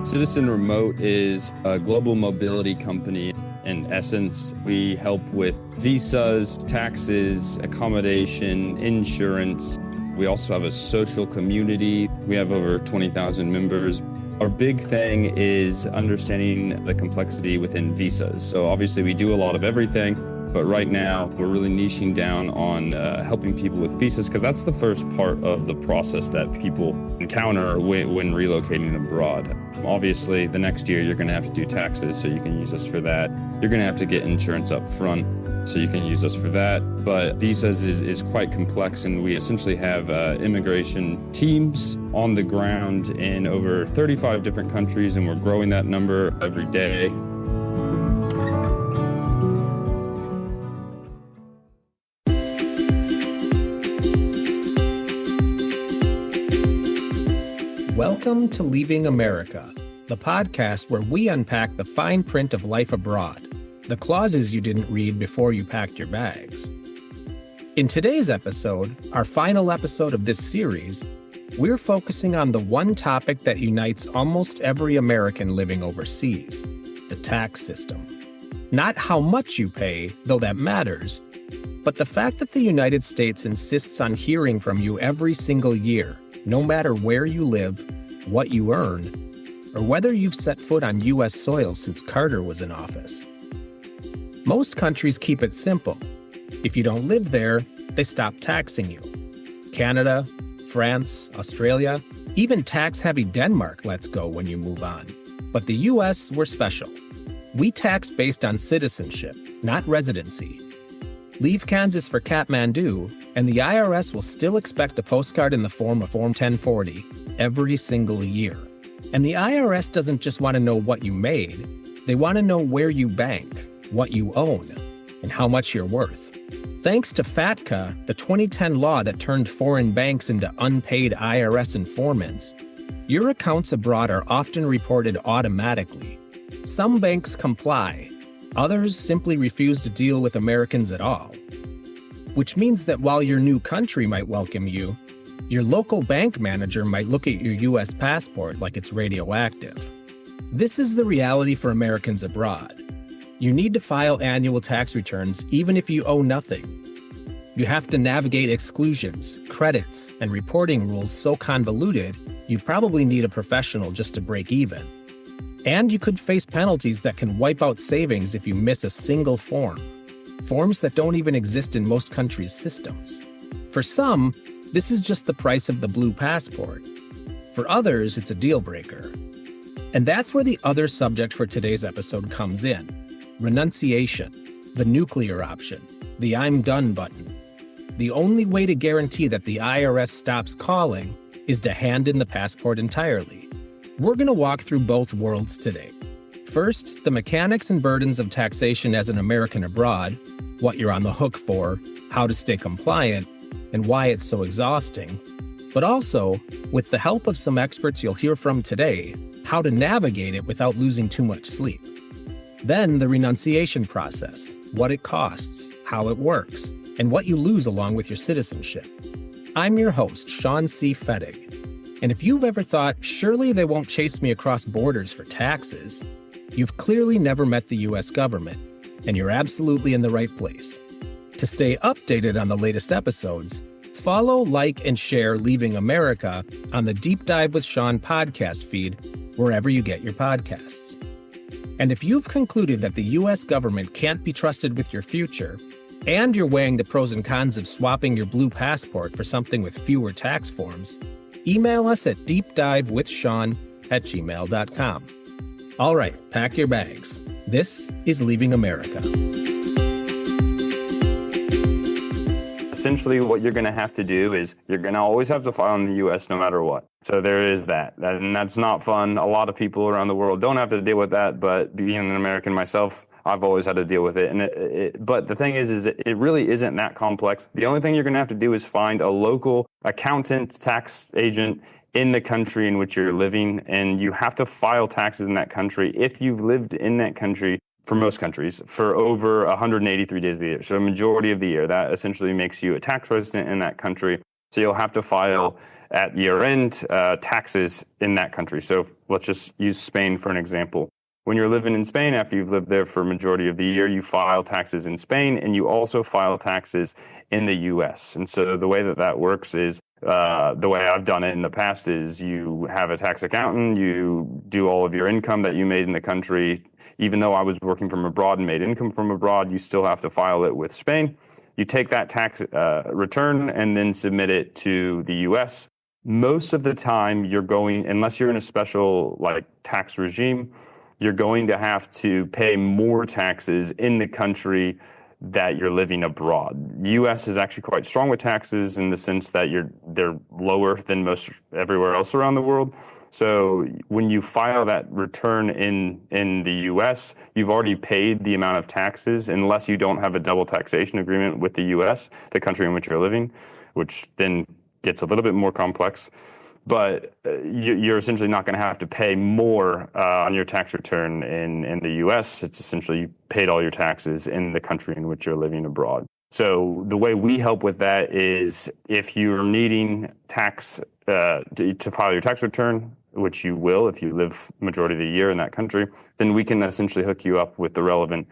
Citizen Remote is a global mobility company. In essence, we help with visas, taxes, accommodation, insurance. We also have a social community. We have over 20,000 members. Our big thing is understanding the complexity within visas. So obviously we do a lot of everything, but right now we're really niching down on helping people with visas because that's the first part of the process that people encounter when relocating abroad. Obviously, the next year you're going to have to do taxes, so you can use us for that. You're going to have to get insurance up front, so you can use us for that. But visas is quite complex, and we essentially have immigration teams on the ground in over 35 different countries, and we're growing that number every day. Welcome to Leaving America, the podcast where we unpack the fine print of life abroad, the clauses you didn't read before you packed your bags. In today's episode, our final episode of this series, we're focusing on the one topic that unites almost every American living overseas, the tax system. Not how much you pay, though that matters, but the fact that the United States insists on hearing from you every single year, no matter where you live, what you earn, or whether you've set foot on U.S. soil since Carter was in office. Most countries keep it simple. If you don't live there, they stop taxing you. Canada, France, Australia, even tax-heavy Denmark lets go when you move on. But the U.S., we're special. We tax based on citizenship, not residency. Leave Kansas for Kathmandu, and the IRS will still expect a postcard in the form of Form 1040 every single year. And the IRS doesn't just want to know what you made, they want to know where you bank, what you own, and how much you're worth. Thanks to FATCA, the 2010 law that turned foreign banks into unpaid IRS informants, your accounts abroad are often reported automatically. Some banks comply, others simply refuse to deal with Americans at all. Which means that while your new country might welcome you, your local bank manager might look at your U.S. passport like it's radioactive. This is the reality for Americans abroad. You need to file annual tax returns even if you owe nothing. You have to navigate exclusions, credits, and reporting rules so convoluted, you probably need a professional just to break even. And you could face penalties that can wipe out savings if you miss a single form. Forms that don't even exist in most countries' systems. For some, this is just the price of the blue passport. For others, it's a deal breaker. And that's where the other subject for today's episode comes in. Renunciation, the nuclear option, the I'm done button. The only way to guarantee that the IRS stops calling is to hand in the passport entirely. We're going to walk through both worlds today. First, the mechanics and burdens of taxation as an American abroad, what you're on the hook for, how to stay compliant, and why it's so exhausting. But also, with the help of some experts you'll hear from today, how to navigate it without losing too much sleep. Then the renunciation process, what it costs, how it works, and what you lose along with your citizenship. I'm your host, Sean C. Fettig. And if you've ever thought, surely they won't chase me across borders for taxes, you've clearly never met the U.S. government, and you're absolutely in the right place. To stay updated on the latest episodes, follow, like, and share Leaving America on the Deep Dive with Sean podcast feed, wherever you get your podcasts. And if you've concluded that the U.S. government can't be trusted with your future, and you're weighing the pros and cons of swapping your blue passport for something with fewer tax forms, email us at deepdivewithsean@gmail.com. All right, pack your bags. This is Leaving America. Essentially, what you're going to have to do is you're going to always have to file in the U.S. no matter what. So there is that. And that's not fun. A lot of people around the world don't have to deal with that, but being an American myself, I've always had to deal with it. And but the thing is it really isn't that complex. The only thing you're going to have to do is find a local accountant, tax agent in the country in which you're living, and you have to file taxes in that country if you've lived in that country, for most countries, for over 183 days of the year. So a majority of the year, that essentially makes you a tax resident in that country. So you'll have to file at year end taxes in that country. So let's just use Spain for an example. When you're living in Spain, after you've lived there for a majority of the year, you file taxes in Spain, and you also file taxes in the U.S. And so the way that works is, the way I've done it in the past is you have a tax accountant, you do all of your income that you made in the country. Even though I was working from abroad and made income from abroad, you still have to file it with Spain. You take that tax return and then submit it to the U.S. Most of the time you're going, unless you're in a special like tax regime, you're going to have to pay more taxes in the country that you're living abroad. The U.S. is actually quite strong with taxes in the sense that they're lower than most everywhere else around the world. So when you file that return in the U.S., you've already paid the amount of taxes unless you don't have a double taxation agreement with the U.S., the country in which you're living, which then gets a little bit more complex. But you're essentially not going to have to pay more on your tax return in the U.S. It's essentially you paid all your taxes in the country in which you're living abroad. So the way we help with that is if you're needing tax to file your tax return, which you will if you live majority of the year in that country, then we can essentially hook you up with the relevant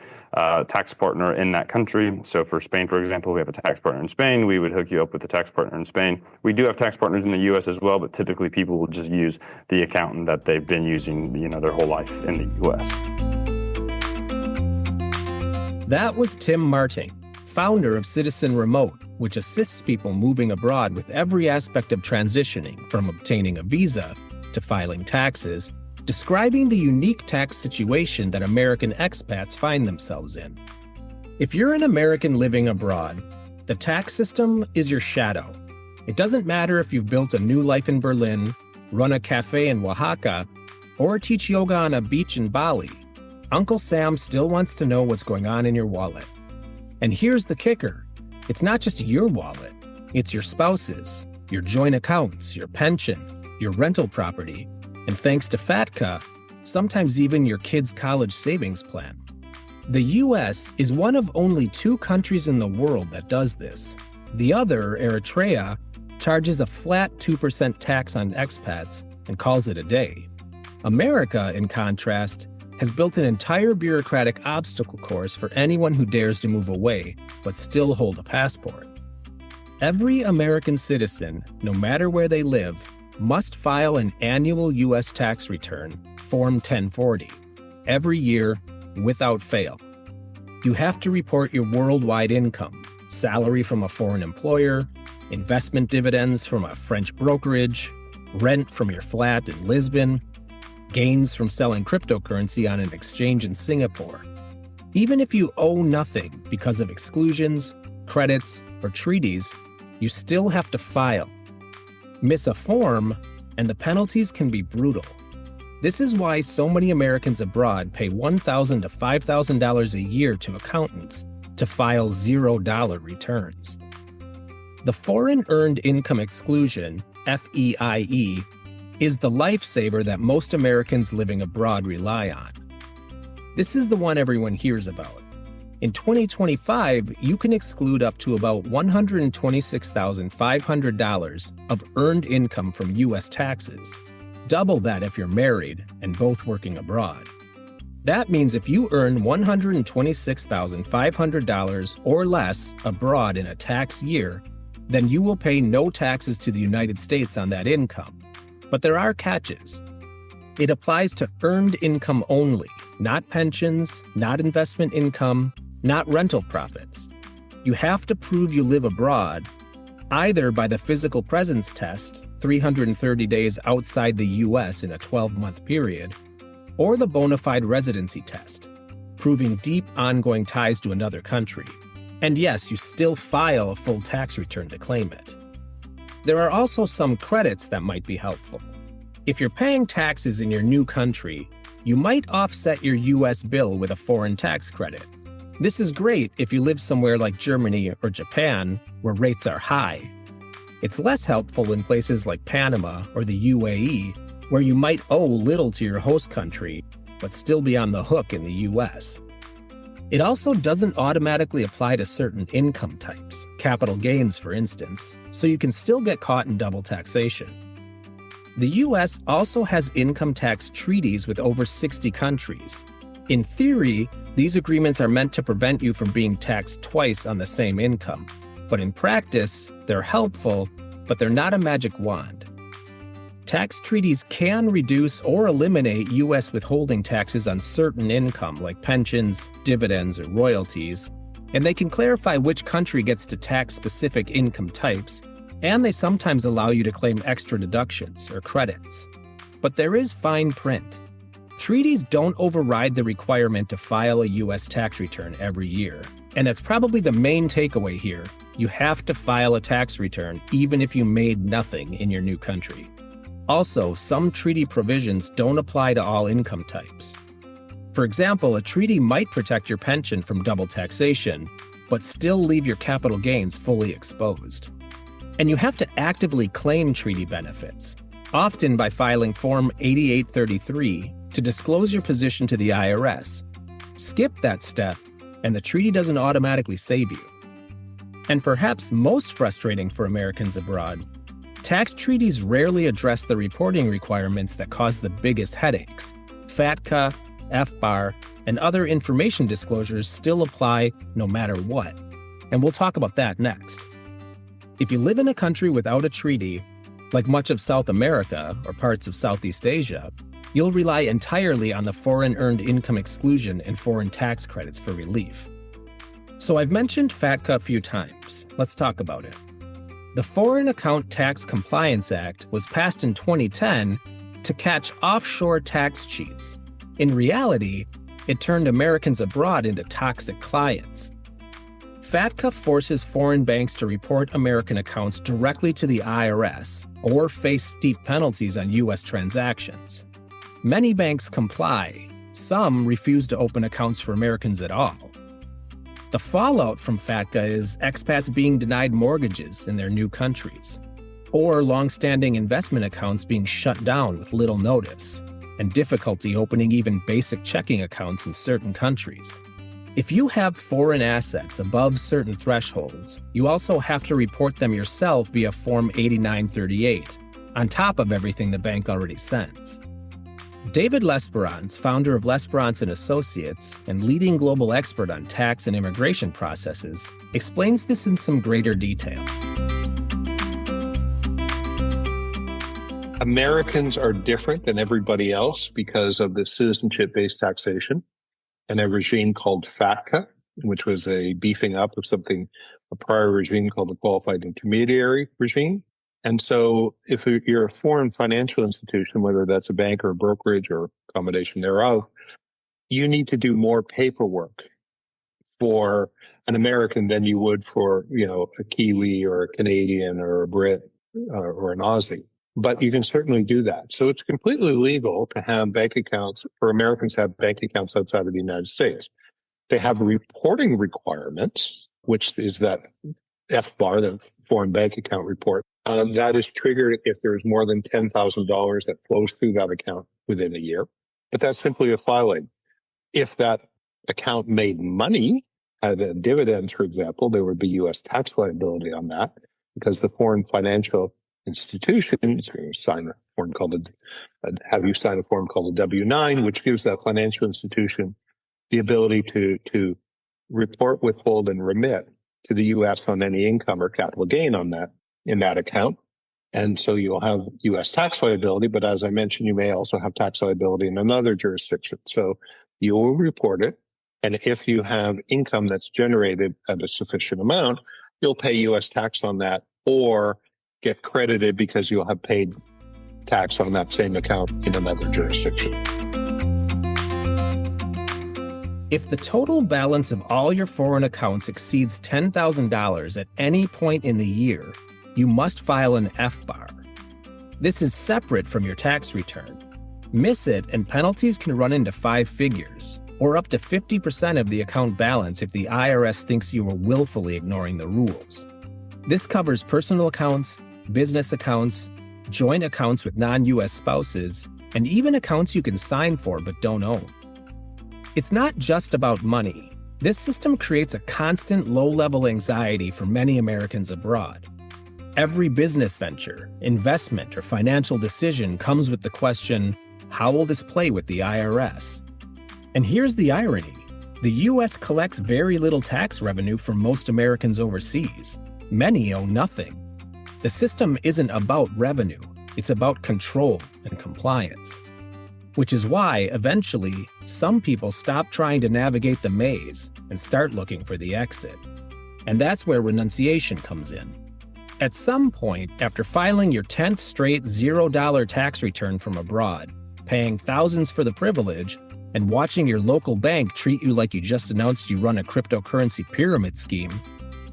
tax partner in that country. So for Spain, for example, we have a tax partner in Spain. We would hook you up with the tax partner in Spain. We do have tax partners in the U.S. as well, but typically people will just use the accountant that they've been using, their whole life in the U.S. That was Tim Marting, founder of Citizen Remote, which assists people moving abroad with every aspect of transitioning from obtaining a visa to filing taxes, describing the unique tax situation that American expats find themselves in. If you're an American living abroad, the tax system is your shadow. It doesn't matter if you've built a new life in Berlin, run a cafe in Oaxaca, or teach yoga on a beach in Bali. Uncle Sam still wants to know what's going on in your wallet. And here's the kicker. It's not just your wallet. It's your spouse's, your joint accounts, your pension, your rental property, and thanks to FATCA, sometimes even your kid's college savings plan. The U.S. is one of only 2 countries in the world that does this. The other, Eritrea, charges a flat 2% tax on expats and calls it a day. America, in contrast, has built an entire bureaucratic obstacle course for anyone who dares to move away but still hold a passport. Every American citizen, no matter where they live, must file an annual U.S. tax return, Form 1040, every year without fail. You have to report your worldwide income, salary from a foreign employer, investment dividends from a French brokerage, rent from your flat in Lisbon, gains from selling cryptocurrency on an exchange in Singapore. Even if you owe nothing because of exclusions, credits, or treaties, you still have to file. Miss a form, and the penalties can be brutal. This is why so many Americans abroad pay $1,000 to $5,000 a year to accountants to file $0 returns. The Foreign Earned Income Exclusion, FEIE, is the lifesaver that most Americans living abroad rely on. This is the one everyone hears about. In 2025, you can exclude up to about $126,500 of earned income from U.S. taxes. Double that if you're married and both working abroad. That means if you earn $126,500 or less abroad in a tax year, then you will pay no taxes to the United States on that income. But there are catches. It applies to earned income only, not pensions, not investment income, not rental profits. You have to prove you live abroad, either by the physical presence test, 330 days outside the U.S. in a 12-month period, or the bona fide residency test, proving deep ongoing ties to another country. And yes, you still file a full tax return to claim it. There are also some credits that might be helpful. If you're paying taxes in your new country, you might offset your U.S. bill with a foreign tax credit. This is great if you live somewhere like Germany or Japan, where rates are high. It's less helpful in places like Panama or the UAE, where you might owe little to your host country, but still be on the hook in the U.S. It also doesn't automatically apply to certain income types, capital gains for instance, so you can still get caught in double taxation. The US also has income tax treaties with over 60 countries. In theory, these agreements are meant to prevent you from being taxed twice on the same income. But in practice, they're helpful, but they're not a magic wand. Tax treaties can reduce or eliminate U.S. withholding taxes on certain income, like pensions, dividends, or royalties, and they can clarify which country gets to tax specific income types, and they sometimes allow you to claim extra deductions or credits. But there is fine print. Treaties don't override the requirement to file a U.S. tax return every year, and that's probably the main takeaway here. You have to file a tax return even if you made nothing in your new country. Also, some treaty provisions don't apply to all income types. For example, a treaty might protect your pension from double taxation, but still leave your capital gains fully exposed. And you have to actively claim treaty benefits, often by filing Form 8833 to disclose your position to the IRS. Skip that step, and the treaty doesn't automatically save you. And perhaps most frustrating for Americans abroad, tax treaties rarely address the reporting requirements that cause the biggest headaches. FATCA, FBAR, and other information disclosures still apply no matter what. And we'll talk about that next. If you live in a country without a treaty, like much of South America or parts of Southeast Asia, you'll rely entirely on the Foreign Earned Income Exclusion and foreign tax credits for relief. So I've mentioned FATCA a few times. Let's talk about it. The Foreign Account Tax Compliance Act was passed in 2010 to catch offshore tax cheats. In reality, it turned Americans abroad into toxic clients. FATCA forces foreign banks to report American accounts directly to the IRS or face steep penalties on U.S. transactions. Many banks comply. Some refuse to open accounts for Americans at all. The fallout from FATCA is expats being denied mortgages in their new countries, or long-standing investment accounts being shut down with little notice, and difficulty opening even basic checking accounts in certain countries. If you have foreign assets above certain thresholds, you also have to report them yourself via Form 8938, on top of everything the bank already sends. David Lesperance, founder of Lesperance & Associates and leading global expert on tax and immigration processes, explains this in some greater detail. Americans are different than everybody else because of the citizenship-based taxation and a regime called FATCA, which was a beefing up of a prior regime called the Qualified Intermediary regime. And so if you're a foreign financial institution, whether that's a bank or a brokerage or a combination thereof, you need to do more paperwork for an American than you would for, a Kiwi or a Canadian or a Brit or an Aussie. But you can certainly do that. So it's completely legal to have bank accounts, for Americans to have bank accounts outside of the United States. They have reporting requirements, which is that FBAR, the foreign bank account report. That is triggered if there is more than $10,000 that flows through that account within a year. But that's simply a filing. If that account made money, had dividends, for example, there would be U.S. tax liability on that because the foreign financial institution is going to sign a form called have you sign a form called a W-9, which gives that financial institution the ability to report, withhold, and remit to the U.S. on any income or capital gain on that in that account. And so you'll have U.S. tax liability, but as I mentioned, you may also have tax liability in another jurisdiction. So you will report it. And if you have income that's generated at a sufficient amount, you'll pay U.S. tax on that or get credited because you'll have paid tax on that same account in another jurisdiction. If the total balance of all your foreign accounts exceeds $10,000 at any point in the year, you must file an FBAR. This is separate from your tax return. Miss it, and penalties can run into 5 figures, or up to 50% of the account balance if the IRS thinks you are willfully ignoring the rules. This covers personal accounts, business accounts, joint accounts with non-U.S. spouses, and even accounts you can sign for but don't own. It's not just about money. This system creates a constant low-level anxiety for many Americans abroad. Every business venture, investment, or financial decision comes with the question, how will this play with the IRS? And here's the irony. The U.S. collects very little tax revenue from most Americans overseas. Many owe nothing. The system isn't about revenue, it's about control and compliance. Which is why, eventually, some people stop trying to navigate the maze and start looking for the exit. And that's where renunciation comes in. At some point, after filing your 10th straight $0 tax return from abroad, paying thousands for the privilege, and watching your local bank treat you like you just announced you run a cryptocurrency pyramid scheme,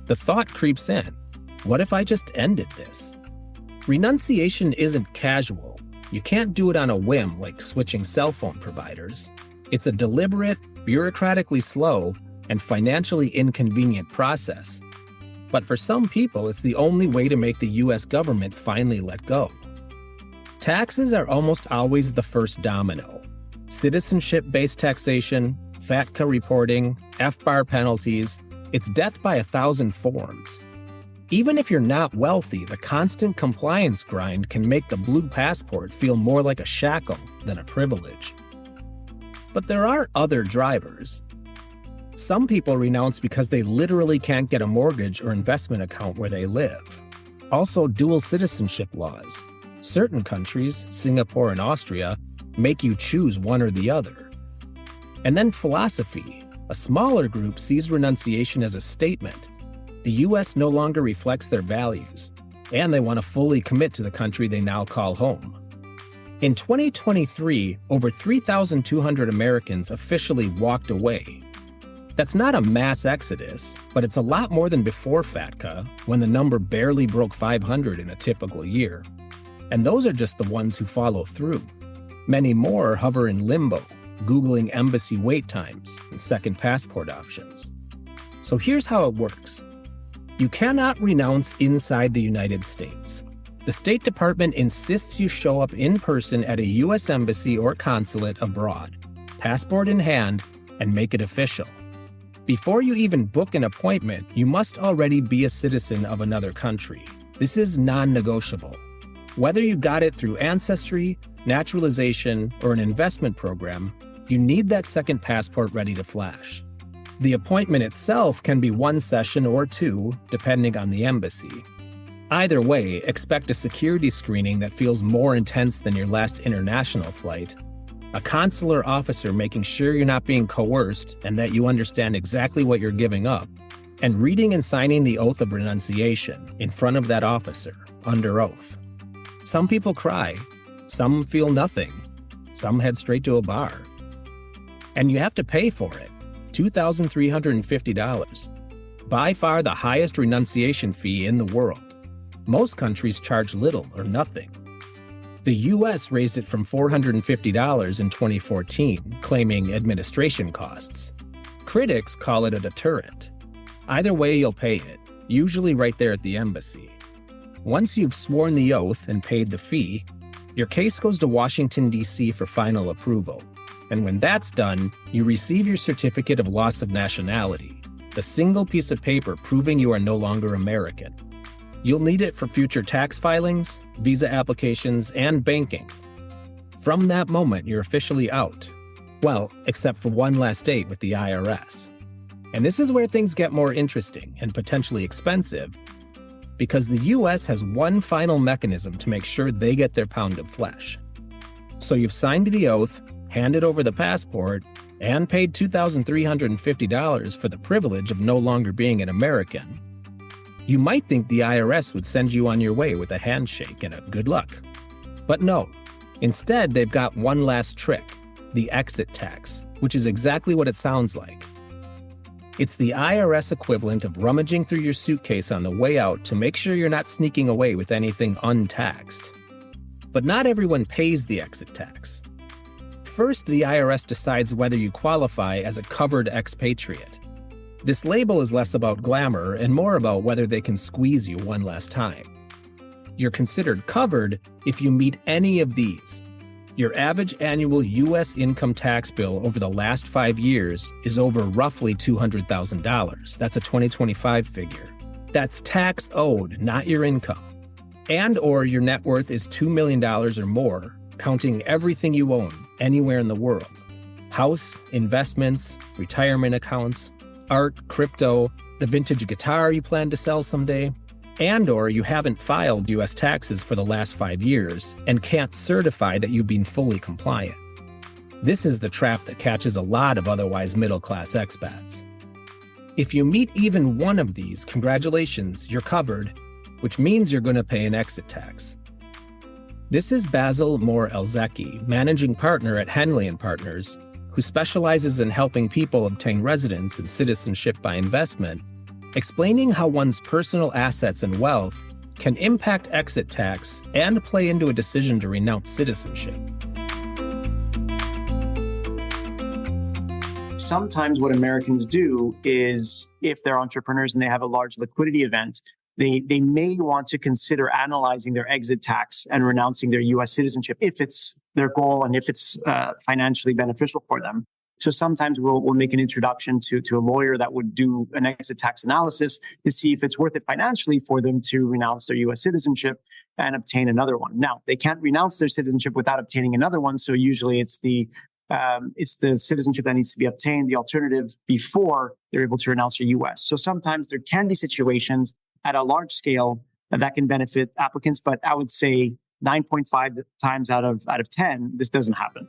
the thought creeps in, what if I just ended this? Renunciation isn't casual. You can't do it on a whim like switching cell phone providers. It's a deliberate, bureaucratically slow, and financially inconvenient process. But for some people, it's the only way to make the US government finally let go. Taxes are almost always the first domino. Citizenship-based taxation, FATCA reporting, FBAR penalties, it's death by 1,000 forms. Even if you're not wealthy, the constant compliance grind can make the blue passport feel more like a shackle than a privilege. But there are other drivers. Some people renounce because they literally can't get a mortgage or investment account where they live. Also, dual citizenship laws. Certain countries, Singapore and Austria, make you choose one or the other. And then philosophy. A smaller group sees renunciation as a statement. The US no longer reflects their values, and they want to fully commit to the country they now call home. In 2023, over 3,200 Americans officially walked away. That's not a mass exodus, but it's a lot more than before FATCA, when the number barely broke 500 in a typical year. And those are just the ones who follow through. Many more hover in limbo, Googling embassy wait times and second passport options. So here's how it works. You cannot renounce inside the United States. The State Department insists you show up in person at a U.S. embassy or consulate abroad, passport in hand, and make it official. Before you even book an appointment, you must already be a citizen of another country. This is non-negotiable. Whether you got it through ancestry, naturalization, or an investment program, you need that second passport ready to flash. The appointment itself can be one session or two, depending on the embassy. Either way, expect a security screening that feels more intense than your last international flight, a consular officer making sure you're not being coerced and that you understand exactly what you're giving up, and reading and signing the oath of renunciation in front of that officer, under oath. Some people cry, some feel nothing, some head straight to a bar. And you have to pay for it. $2,350, by far the highest renunciation fee in the world. Most countries charge little or nothing. The US raised it from $450 in 2014, claiming administration costs. Critics call it a deterrent. Either way, you'll pay it, usually right there at the embassy. Once you've sworn the oath and paid the fee, your case goes to Washington, D.C. for final approval. And when that's done, you receive your certificate of loss of nationality, the single piece of paper proving you are no longer American. You'll need it for future tax filings, visa applications, and banking. From that moment, you're officially out. Well, except for one last date with the IRS. And this is where things get more interesting and potentially expensive, because the US has one final mechanism to make sure they get their pound of flesh. So you've signed the oath, handed over the passport, and paid $2,350 for the privilege of no longer being an American. You might think the IRS would send you on your way with a handshake and a good luck. But no. Instead, they've got one last trick, the exit tax, which is exactly what it sounds like. It's the IRS equivalent of rummaging through your suitcase on the way out to make sure you're not sneaking away with anything untaxed. But not everyone pays the exit tax. First, the IRS decides whether you qualify as a covered expatriate. This label is less about glamour and more about whether they can squeeze you one last time. You're considered covered if you meet any of these: Your average annual U.S. income tax bill over the last 5 years is over roughly $200,000. That's a 2025 figure. That's tax owed, not your income. And or your net worth is $2 million or more, counting everything you own anywhere in the world. House, investments, retirement accounts, art, crypto, the vintage guitar you plan to sell someday, and or you haven't filed U.S. taxes for the last 5 years and can't certify that you've been fully compliant. This is the trap that catches a lot of otherwise middle-class expats. If you meet even one of these, congratulations, you're covered, which means you're going to pay an exit tax. This is Basil Moore-Elzecki, managing partner at Henley & Partners, who specializes in helping people obtain residence and citizenship by investment, explaining how one's personal assets and wealth can impact exit tax and play into a decision to renounce citizenship. Sometimes what Americans do is, if they're entrepreneurs and they have a large liquidity event, they may want to consider analyzing their exit tax and renouncing their U.S. citizenship if it's their goal and if it's financially beneficial for them. So sometimes we'll make an introduction to a lawyer that would do an exit tax analysis to see if it's worth it financially for them to renounce their U.S. citizenship and obtain another one. Now, they can't renounce their citizenship without obtaining another one. So usually it's the citizenship that needs to be obtained, the alternative, before they're able to renounce their U.S. So sometimes there can be situations at a large scale that can benefit applicants, but I would say 9.5 times out of 10, this doesn't happen.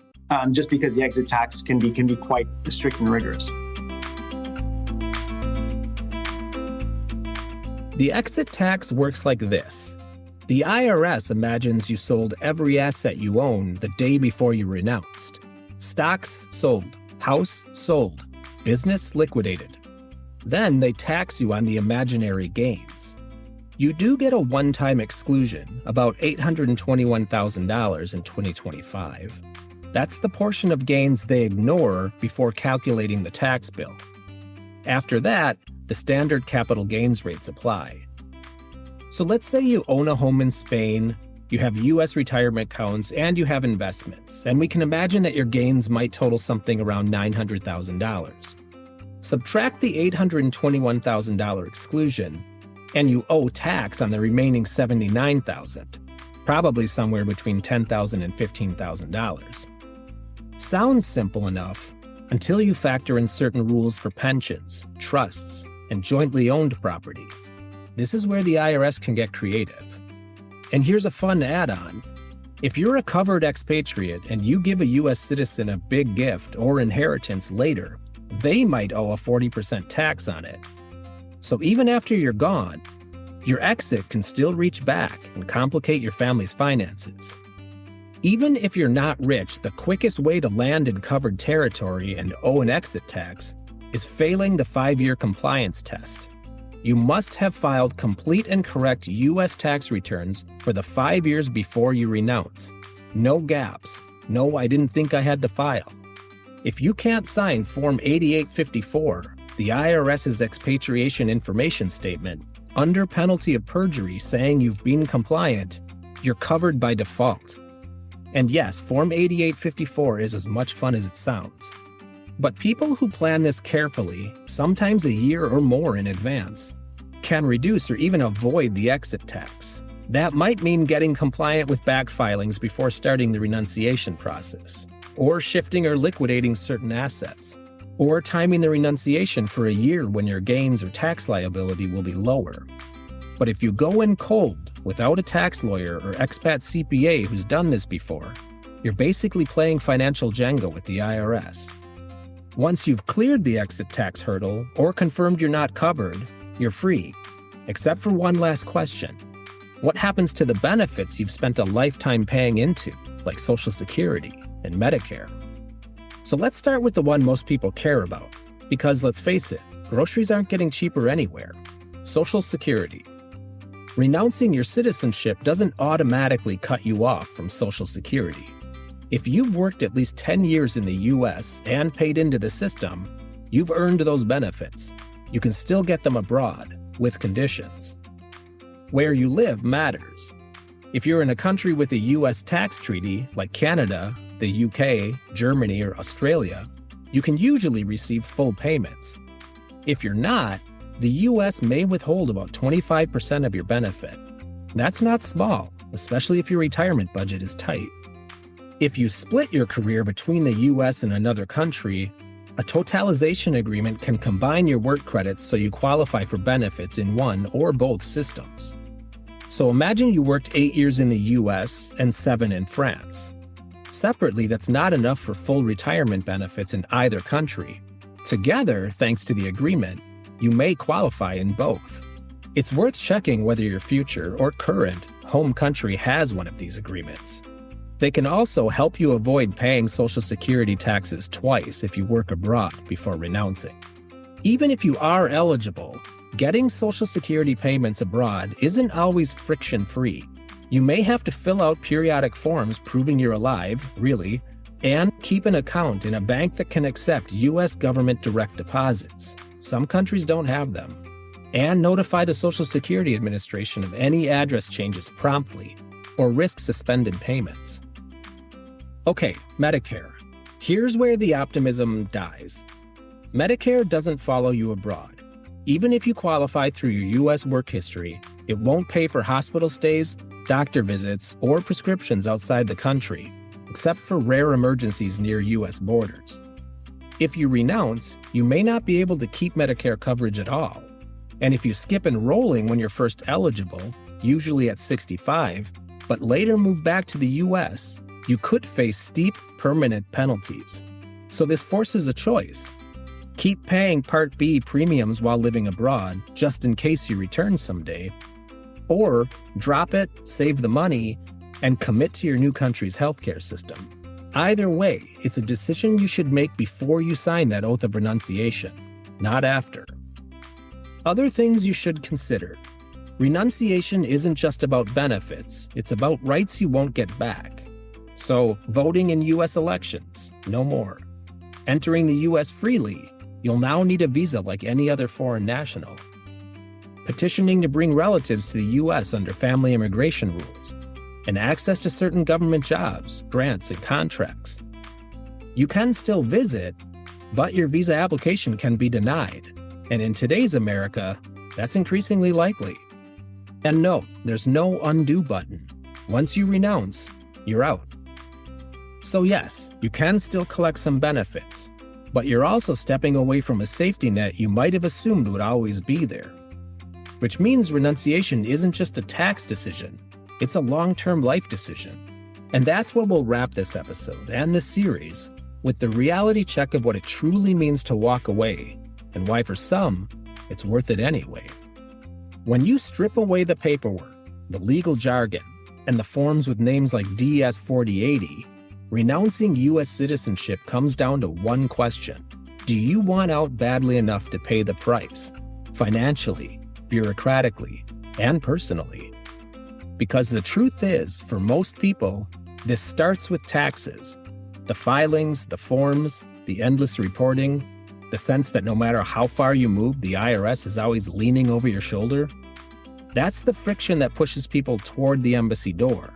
Just because the exit tax can be quite strict and rigorous. The exit tax works like this. The IRS imagines you sold every asset you own the day before you renounced. Stocks sold, house sold, business liquidated. Then they tax you on the imaginary gains. You do get a one-time exclusion, about $821,000 in 2025. That's the portion of gains they ignore before calculating the tax bill. After that, the standard capital gains rates apply. So let's say you own a home in Spain, you have U.S. retirement accounts, and you have investments, and we can imagine that your gains might total something around $900,000. Subtract the $821,000 exclusion, and you owe tax on the remaining $79,000, probably somewhere between $10,000 and $15,000. Sounds simple enough until you factor in certain rules for pensions, trusts, and jointly owned property. This is where the IRS can get creative. And here's a fun add-on. If you're a covered expatriate and you give a U.S. citizen a big gift or inheritance later, they might owe a 40% tax on it. So even after you're gone, your exit can still reach back and complicate your family's finances. Even if you're not rich, the quickest way to land in covered territory and owe an exit tax is failing the 5-year compliance test. You must have filed complete and correct U.S. tax returns for the 5 years before you renounce. No gaps. No, I didn't think I had to file. If you can't sign Form 8854, the IRS's expatriation information statement, under penalty of perjury saying you've been compliant, you're covered by default. And yes, Form 8854 is as much fun as it sounds. But people who plan this carefully, sometimes a year or more in advance, can reduce or even avoid the exit tax. That might mean getting compliant with back filings before starting the renunciation process, or shifting or liquidating certain assets, or timing the renunciation for a year when your gains or tax liability will be lower. But if you go in cold without a tax lawyer or expat CPA who's done this before, you're basically playing financial Jenga with the IRS. Once you've cleared the exit tax hurdle or confirmed you're not covered, you're free, except for one last question. What happens to the benefits you've spent a lifetime paying into, like Social Security and Medicare? So let's start with the one most people care about, because let's face it, groceries aren't getting cheaper anywhere. Social Security. Renouncing your citizenship doesn't automatically cut you off from Social Security. If you've worked at least 10 years in the U.S. and paid into the system, you've earned those benefits. You can still get them abroad, with conditions. Where you live matters. If you're in a country with a U.S. tax treaty, like Canada, the UK, Germany, or Australia, you can usually receive full payments. If you're not, the U.S. may withhold about 25% of your benefit. That's not small, especially if your retirement budget is tight. If you split your career between the U.S. and another country, a totalization agreement can combine your work credits so you qualify for benefits in one or both systems. So imagine you worked 8 years in the U.S. and 7 in France. Separately, that's not enough for full retirement benefits in either country. Together, thanks to the agreement, you may qualify in both. It's worth checking whether your future or current home country has one of these agreements. They can also help you avoid paying Social Security taxes twice if you work abroad before renouncing. Even if you are eligible, getting Social Security payments abroad isn't always friction-free. You may have to fill out periodic forms proving you're alive, really, and keep an account in a bank that can accept U.S. government direct deposits. Some countries don't have them. And notify the Social Security Administration of any address changes promptly, or risk suspended payments. Okay, Medicare. Here's where the optimism dies. Medicare doesn't follow you abroad. Even if you qualify through your U.S. work history, it won't pay for hospital stays, doctor visits, or prescriptions outside the country, except for rare emergencies near U.S. borders. If you renounce, you may not be able to keep Medicare coverage at all. And if you skip enrolling when you're first eligible, usually at 65, but later move back to the U.S., you could face steep, permanent penalties. So this forces a choice. Keep paying Part B premiums while living abroad, just in case you return someday, or drop it, save the money, and commit to your new country's healthcare system. Either way, it's a decision you should make before you sign that oath of renunciation, not after. Other things you should consider. Renunciation isn't just about benefits, it's about rights you won't get back. So, voting in U.S. elections, no more. Entering the U.S. freely, you'll now need a visa like any other foreign national. Petitioning to bring relatives to the U.S. under family immigration rules, and access to certain government jobs, grants, and contracts. You can still visit, but your visa application can be denied. And in today's America, that's increasingly likely. And no, there's no undo button. Once you renounce, you're out. So yes, you can still collect some benefits, but you're also stepping away from a safety net you might have assumed would always be there. Which means renunciation isn't just a tax decision, it's a long-term life decision. And that's where we'll wrap this episode and this series, with the reality check of what it truly means to walk away, and why for some, it's worth it anyway. When you strip away the paperwork, the legal jargon, and the forms with names like DS 4080, renouncing U.S. citizenship comes down to one question. Do you want out badly enough to pay the price? Financially, bureaucratically, and personally? Because the truth is, for most people, this starts with taxes. The filings, the forms, the endless reporting, the sense that no matter how far you move, the IRS is always leaning over your shoulder. That's the friction that pushes people toward the embassy door.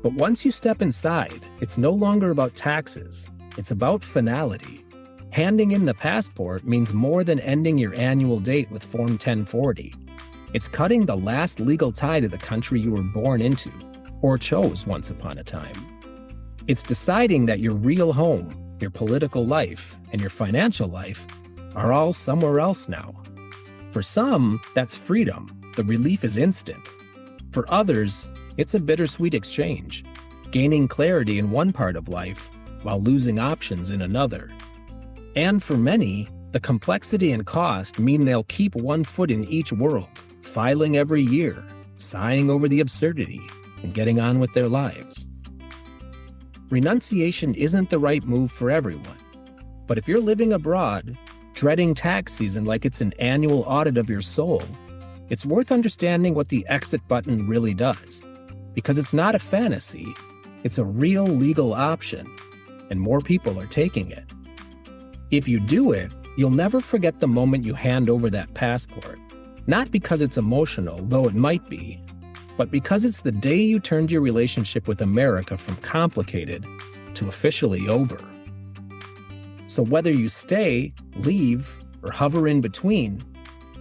But once you step inside, it's no longer about taxes. It's about finality. Handing in the passport means more than ending your annual date with Form 1040. It's cutting the last legal tie to the country you were born into, or chose once upon a time. It's deciding that your real home, your political life, and your financial life are all somewhere else now. For some, that's freedom. The relief is instant. For others, it's a bittersweet exchange, gaining clarity in one part of life while losing options in another. And for many, the complexity and cost mean they'll keep one foot in each world, filing every year, sighing over the absurdity, and getting on with their lives. Renunciation isn't the right move for everyone. But if you're living abroad, dreading tax season like it's an annual audit of your soul, it's worth understanding what the exit button really does. Because it's not a fantasy, it's a real legal option, and more people are taking it. If you do it, you'll never forget the moment you hand over that passport. Not because it's emotional, though it might be, but because it's the day you turned your relationship with America from complicated to officially over. So whether you stay, leave, or hover in between,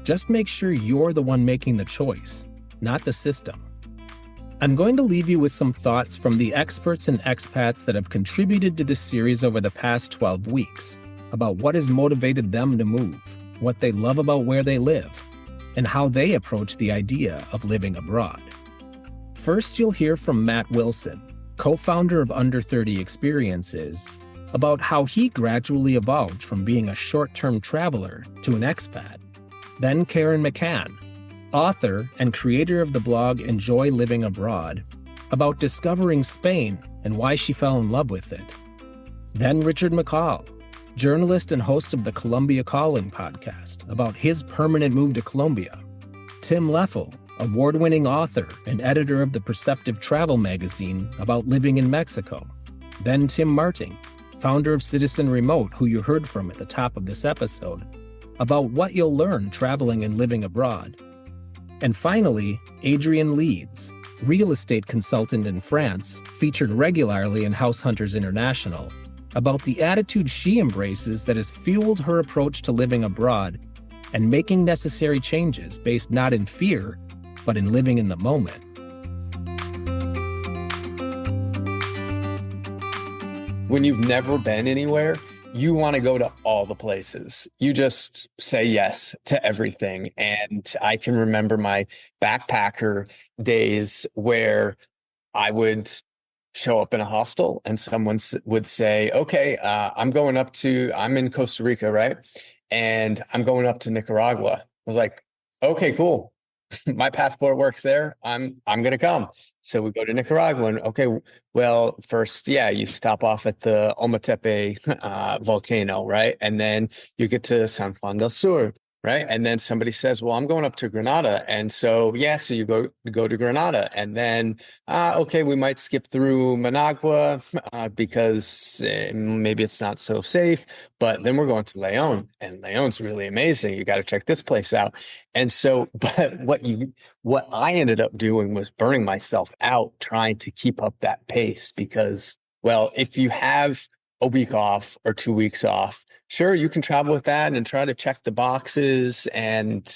just make sure you're the one making the choice, not the system. I'm going to leave you with some thoughts from the experts and expats that have contributed to this series over the past 12 weeks about what has motivated them to move, what they love about where they live, and how they approach the idea of living abroad. First, you'll hear from Matt Wilson, co-founder of Under 30 Experiences, about how he gradually evolved from being a short-term traveler to an expat. Then Karen McCann, author and creator of the blog Enjoy Living Abroad, about discovering Spain and why she fell in love with it. Then Richard McCall, journalist and host of the Columbia Calling podcast, about his permanent move to Colombia. Tim Leffel, award-winning author and editor of the Perceptive Travel magazine, about living in Mexico. Then Tim Marting, founder of Citizen Remote, who you heard from at the top of this episode, about what you'll learn traveling and living abroad. And finally, Adrienne Leeds, real estate consultant in France, featured regularly in House Hunters International, about the attitude she embraces that has fueled her approach to living abroad and making necessary changes based not in fear, but in living in the moment. When you've never been anywhere, you want to go to all the places. You just say yes to everything. And I can remember my backpacker days where I would show up in a hostel and someone would say, okay, I'm in Costa Rica, right? And I'm going up to Nicaragua. I was like, okay, cool. My passport works there. I'm going to come. So we go to Nicaragua and okay, well, first, you stop off at the Ometepe volcano, right? And then you get to San Juan del Sur, right? And then somebody says, well, I'm going up to Granada. And so, so you go to Granada and then, okay, we might skip through Managua because maybe it's not so safe, but then we're going to Leon and Leon's really amazing. You got to check this place out. And so, but what I ended up doing was burning myself out trying to keep up that pace because, well, if you have a week off or 2 weeks off, sure, you can travel with that and try to check the boxes and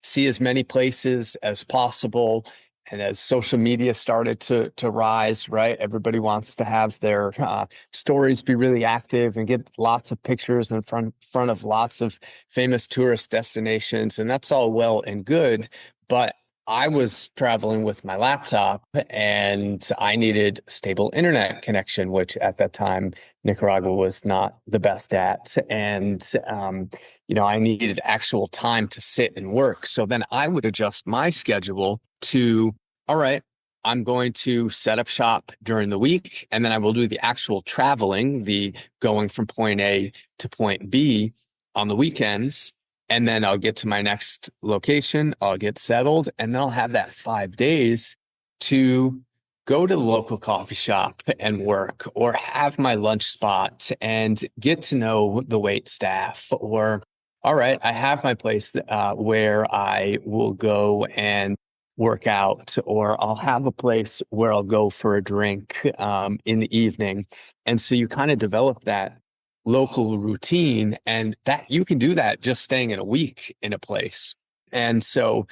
see as many places as possible. And as social media started to rise, right, everybody wants to have their stories be really active and get lots of pictures in front of lots of famous tourist destinations. And that's all well and good. But I was traveling with my laptop and I needed stable internet connection, which at that time, Nicaragua was not the best at. And, I needed actual time to sit and work. So then I would adjust my schedule to, all right, I'm going to set up shop during the week, and then I will do the actual traveling, the going from point A to point B on the weekends. And then I'll get to my next location, I'll get settled, and then I'll have that 5 days to go to the local coffee shop and work or have my lunch spot and get to know the wait staff. Or, all right, I have my place where I will go and work out, or I'll have a place where I'll go for a drink in the evening. And so you kind of develop that local routine, and that you can do that just staying in a week in a place. And so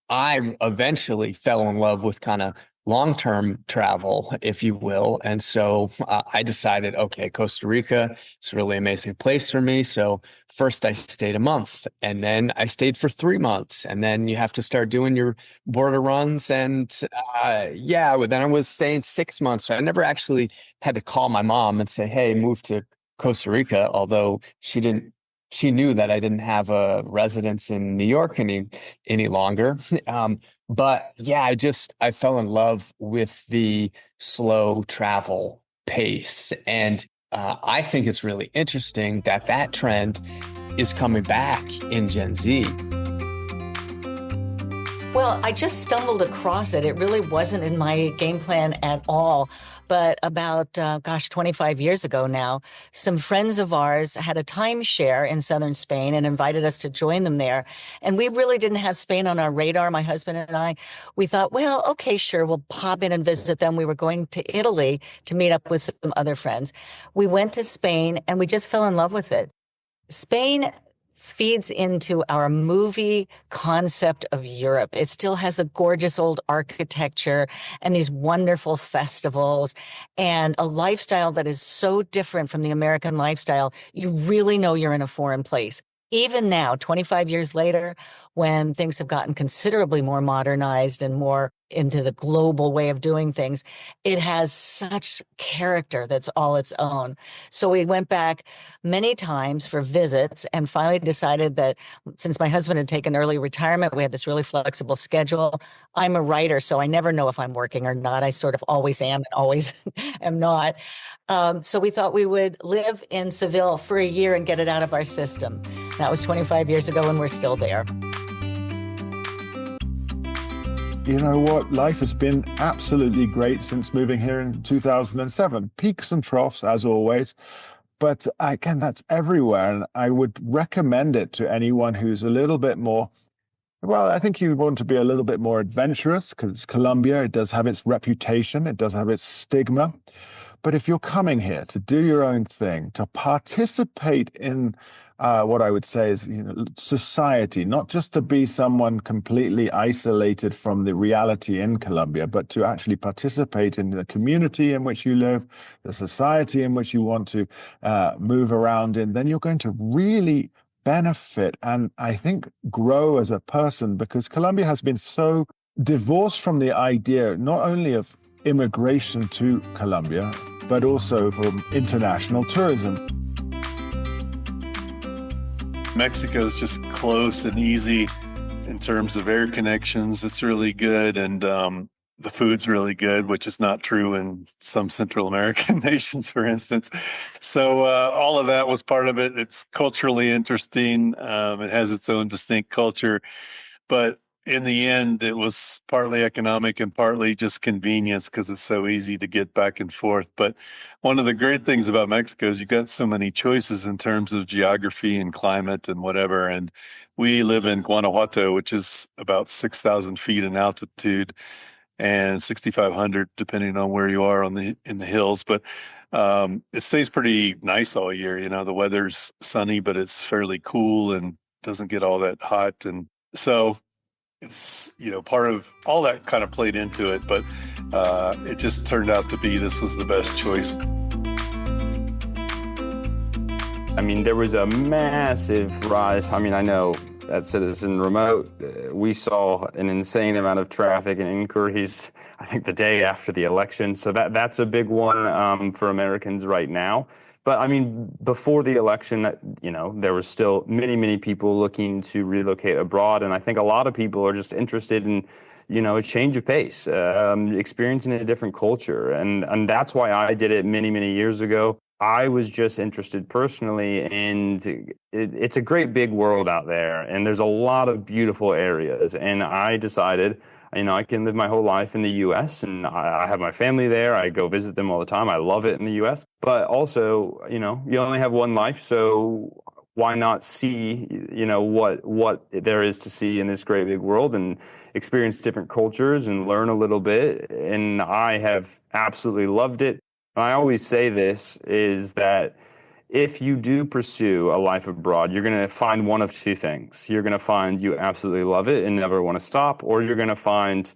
I eventually fell in love with kind of long-term travel, if you will. And so I decided, okay, Costa Rica is a really amazing place for me. So first I stayed a month, and then I stayed for 3 months, and then you have to start doing your border runs. And then I was staying 6 months. So I never actually had to call my mom and say, hey, move to Costa Rica, although she knew that I didn't have a residence in New York any longer. But I fell in love with the slow travel pace. And I think it's really interesting that trend is coming back in Gen Z. Well, I just stumbled across it. It really wasn't in my game plan at all. But about, 25 years ago now, some friends of ours had a timeshare in southern Spain and invited us to join them there. And we really didn't have Spain on our radar, my husband and I. We thought, well, okay, sure, we'll pop in and visit them. We were going to Italy to meet up with some other friends. We went to Spain and we just fell in love with it. Spain feeds into our movie concept of Europe. It still has the gorgeous old architecture and these wonderful festivals and a lifestyle that is so different from the American lifestyle. You really know you're in a foreign place. Even now, 25 years later, when things have gotten considerably more modernized and more into the global way of doing things, it has such character that's all its own. So we went back many times for visits and finally decided that since my husband had taken early retirement, we had this really flexible schedule. I'm a writer, so I never know if I'm working or not. I sort of always am and always am not. So we thought we would live in Seville for a year and get it out of our system. That was 25 years ago and we're still there. You know what? Life has been absolutely great since moving here in 2007. Peaks and troughs, as always. But again, that's everywhere. And I would recommend it to anyone who's a little bit more, well, I think you want to be a little bit more adventurous because Colombia, it does have its reputation. It does have its stigma. But if you're coming here to do your own thing, to participate in what I would say is, society, not just to be someone completely isolated from the reality in Colombia, but to actually participate in the community in which you live, the society in which you want to move around in, then you're going to really benefit and I think grow as a person, because Colombia has been so divorced from the idea not only of immigration to Colombia, but also from international tourism. Mexico is just close and easy in terms of air connections. It's really good. And the food's really good, which is not true in some Central American nations, for instance. So all of that was part of it. It's culturally interesting. It has its own distinct culture. But in the end, it was partly economic and partly just convenience because it's so easy to get back and forth. But one of the great things about Mexico is you've got so many choices in terms of geography and climate and whatever. And we live in Guanajuato, which is about 6,000 feet in altitude and 6,500 depending on where you are in the hills. But it stays pretty nice all year. The weather's sunny, but it's fairly cool and doesn't get all that hot. And so it's, part of all that kind of played into it, but it just turned out to be this was the best choice. I mean, there was a massive rise. I mean, I know at Citizen Remote, we saw an insane amount of traffic and inquiries, I think the day after the election. So that's a big one for Americans right now. But I mean, before the election, there was still many, many people looking to relocate abroad. And I think a lot of people are just interested in, a change of pace, experiencing a different culture. And that's why I did it many, many years ago. I was just interested personally, and it's a great big world out there. And there's a lot of beautiful areas. And I decided, I can live my whole life in the U.S. and I have my family there. I go visit them all the time. I love it in the U.S. But also, you only have one life. So why not see, what there is to see in this great big world and experience different cultures and learn a little bit. And I have absolutely loved it. And I always say this is that if you do pursue a life abroad, you're going to find one of two things. You're going to find you absolutely love it and never want to stop, or you're going to find,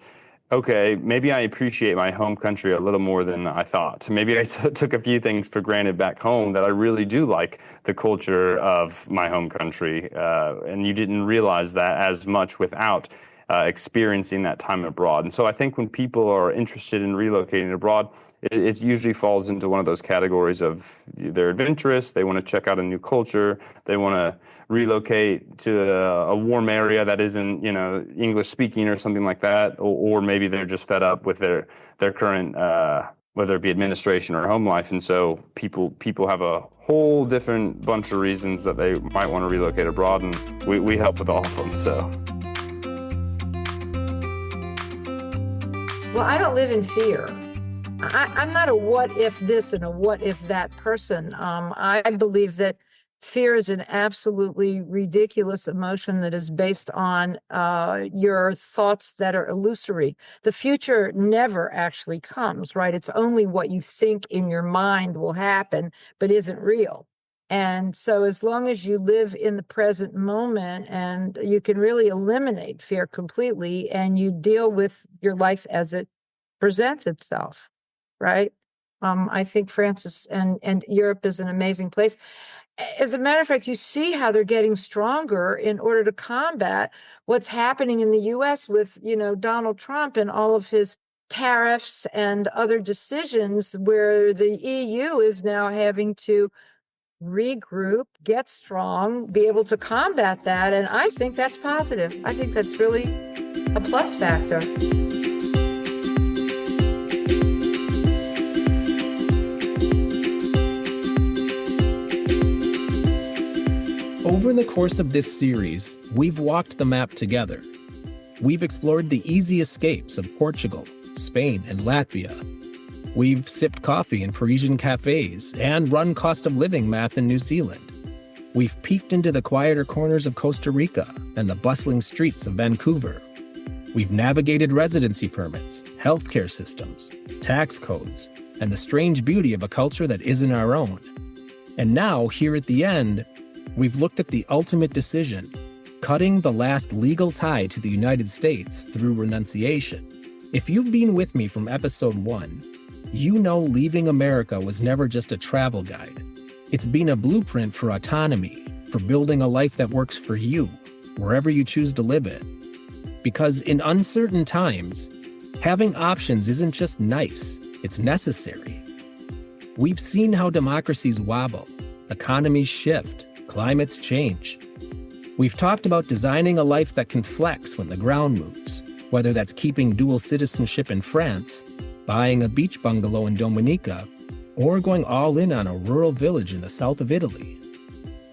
okay, maybe I appreciate my home country a little more than I thought. Maybe I took a few things for granted back home that I really do like the culture of my home country, and you didn't realize that as much without experiencing that time abroad. And so I think when people are interested in relocating abroad, it usually falls into one of those categories of they're adventurous, they want to check out a new culture, they want to relocate to a warm area that isn't, English speaking or something like that, or maybe they're just fed up with their current, whether it be administration or home life. And so people have a whole different bunch of reasons that they might want to relocate abroad, and we help with all of them. So. Well, I don't live in fear. I'm not a what if this and a what if that person. I believe that fear is an absolutely ridiculous emotion that is based on your thoughts that are illusory. The future never actually comes, right? It's only what you think in your mind will happen, but isn't real. And so as long as you live in the present moment, and you can really eliminate fear completely, and you deal with your life as it presents itself, right? I think France and Europe is an amazing place. As a matter of fact, you see how they're getting stronger in order to combat what's happening in the U.S. with, Donald Trump and all of his tariffs and other decisions, where the EU is now having to regroup, get strong, be able to combat that. And I think that's positive. I think that's really a plus factor. Over the course of this series, we've walked the map together. We've explored the easy escapes of Portugal, Spain, and Latvia. We've sipped coffee in Parisian cafes and run cost of living math in New Zealand. We've peeked into the quieter corners of Costa Rica and the bustling streets of Vancouver. We've navigated residency permits, healthcare systems, tax codes, and the strange beauty of a culture that isn't our own. And now, here at the end, we've looked at the ultimate decision, cutting the last legal tie to the United States through renunciation. If you've been with me from episode 1, you know leaving America was never just a travel guide. It's been a blueprint for autonomy, for building a life that works for you, wherever you choose to live it. Because in uncertain times, having options isn't just nice, it's necessary. We've seen how democracies wobble, economies shift, climates change. We've talked about designing a life that can flex when the ground moves, whether that's keeping dual citizenship in France, buying a beach bungalow in Dominica, or going all in on a rural village in the south of Italy.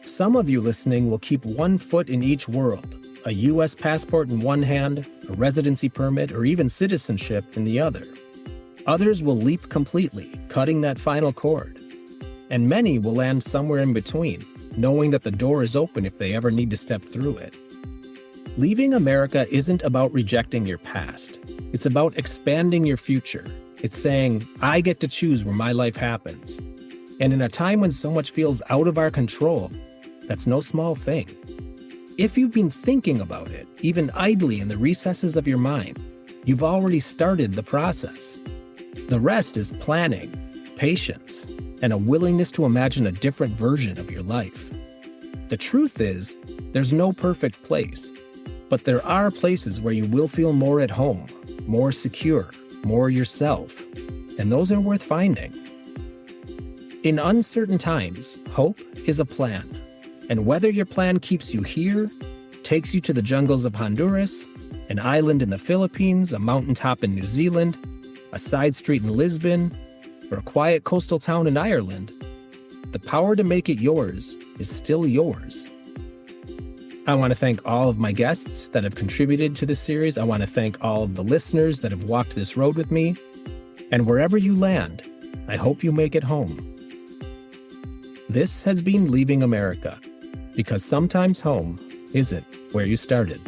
Some of you listening will keep one foot in each world, a U.S. passport in one hand, a residency permit, or even citizenship in the other. Others will leap completely, cutting that final cord. And many will land somewhere in between, knowing that the door is open if they ever need to step through it. Leaving America isn't about rejecting your past. It's about expanding your future. It's saying, I get to choose where my life happens. And in a time when so much feels out of our control, that's no small thing. If you've been thinking about it, even idly in the recesses of your mind, you've already started the process. The rest is planning, patience, and a willingness to imagine a different version of your life. The truth is, there's no perfect place, but there are places where you will feel more at home, more secure, more yourself, and those are worth finding. In uncertain times, hope is a plan, and whether your plan keeps you here, takes you to the jungles of Honduras, an island in the Philippines, a mountaintop in New Zealand, a side street in Lisbon, or a quiet coastal town in Ireland, the power to make it yours is still yours. I want to thank all of my guests that have contributed to this series. I want to thank all of the listeners that have walked this road with me. And wherever you land, I hope you make it home. This has been Leaving America, because sometimes home isn't where you started.